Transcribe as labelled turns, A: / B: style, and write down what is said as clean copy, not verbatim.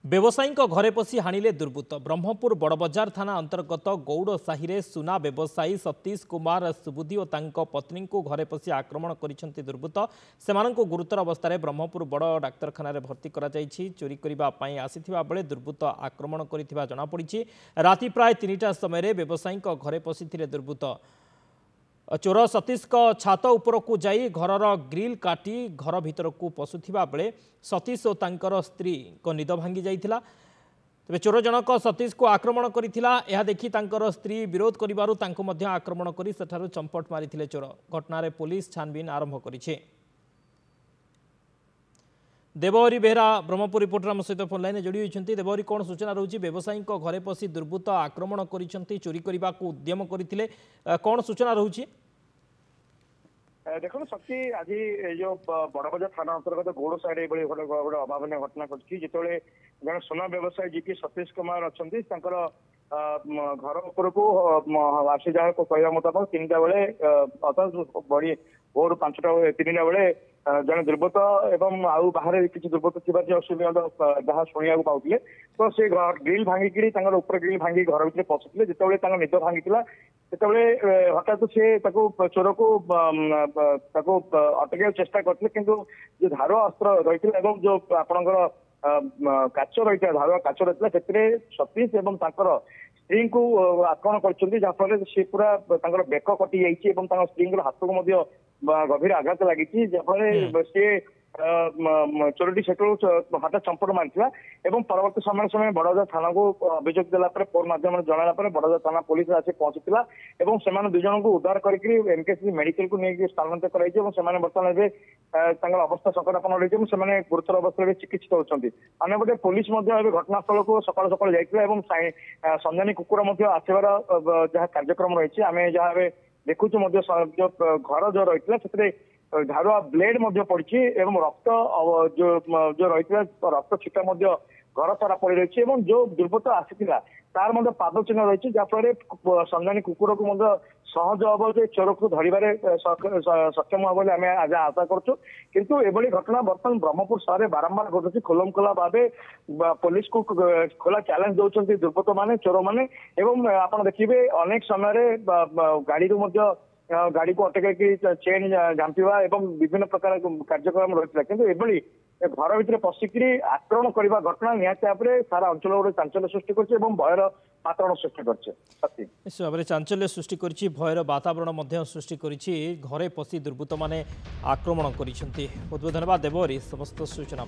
A: व्यवसायी घरे पशि हाणिले दुर्बृत्त। ब्रह्मपुर बड़बजार थाना अंतर्गत गौड़ साहि सुना व्यवसायी सतीश कुमार सुबुद्धि और तांको पत्नी को घरे पशि आक्रमण करिसेंति दुर्बृत्त। सेमानंको गुरुतर अवस्था ब्रह्मपुर बड़ डाक्तरखाना भर्ती चोरी करने आसीथिबा बेले दुर्बृत्त आक्रमण करिथिबा जणा पड़िछि। राति प्राय 3टा समय व्यवसायी घरे पशिथिले दुर्बृत्त। चोर सतीश छात उपरकू जाई घरर ग्रिल काटी घर भीतर को पशुथिबा बेले सतीश और तांकर स्त्री को निद भांगी जाइथिला। तबे चोर जनक सतीश को आक्रमण करिथिला। यह देखि तांकर स्त्री विरोध करिबारु तांको मध्य आक्रमण करी सेठारु चंपट मारिथिले चोर। घटनारे पुलिस छानबीन आरंभ करिछे। देवहरी बेहरा ब्रह्मपुर रिपोर्टर आम सहित फोन लाइन जोड़ी होती। देवहरी कौन सूचना रही व्यवसायी घरे पशि दुर्बृत्त आक्रमण करिसेंति चोरी करने को उद्यम करथिले कौन सूचना रही?
B: देखो शक्ति आज जो बड़बजार थाना अंतर्गत गौड़ साइड गोटे अभावन घटना घटी जिते जन सोना व्यवसायी जी की सतीश कुमार अच्छा घर उपरक आसी जहाँ कहवा मुताबक 3टा बेले अर्थात बड़ी भोर 5टा 3टा बेले जन दुर्बृत्त एवं आउ बाहर किसी दुर्बृत्त थी असुविधा जहाँ शुणा पाते तो से ग्रिल भांगिकी ऊपर ग्रिल भांगी घर भर पशुले जिते निद भांगी सेतबे हठात से चोर को अटक चेष्टा करते किंतु जो धार अस्त्र रही जो आपणकर काच रही धार काच रही से सतीश एवं स्त्री को आक्रमण कर जहाँफल सी पूरा बेक कटि जाइए स्त्री हाथ को गभीर आघात लगी जहाँफल सी चोरटी से हठात चंपट मारिथिला एवं परवर्ती समय बड़बजार थाना को अभियोग देला फोन माध्यम जनाला बड़बजार थाना पुलिस आसी पहुंचीला एवं से दुई जन को उद्धार करके एमकेसी मेडिकल को लेकिन स्थानांतर कर बर्तमान अवस्था संकटापन्न रही है गुरुतर अवस्था चिकित्सित होती। अन्यपटे पुलिस घटनास्थल को सकाल सकाल जाइए संधानी कुकुर आसबार जहाँ कार्यक्रम रही आम जहाँ देखुँ जो घर जो रही है धारुआ ब्लेड पड़ी एवं रक्त जो रही रक्त छिटा घर सारा पड़ रही है जो दुर्बृत्त आसीला तार पाद चिन्ह रही है जहाँफल संधानी कुकुर को सहज हम जो चोर को धरवे सक्षम हम बोली आज आशा करूँ किंतु एभली घटना बर्तमान ब्रह्मपुर सहर बारंबार घटुची खोलम खोला भाव पुलिस को खोला चैलेंज दौरान दुर्बृत्त माने चोर मैंने आप देखिए अनेक समय गाड़ी गाड़ी को अटक चेन झांपा एवं विभिन्न प्रकार कार्यक्रम रही है किंतु एभली घर भीतर पशिकी आक्रमण करने घटना निहत भाव में सारा अंचल गोटे चांचल्य सृष्टि कर भयर वातावरण सृष्टि कर
A: भाव चांचल्य सृष्टि कर भयर वातावरण सृष्टि कर घरे पशि दुर्बृत्त माने आक्रमण कर। बहुत बहुत धन्यवाद देवहरी समस्त सूचना।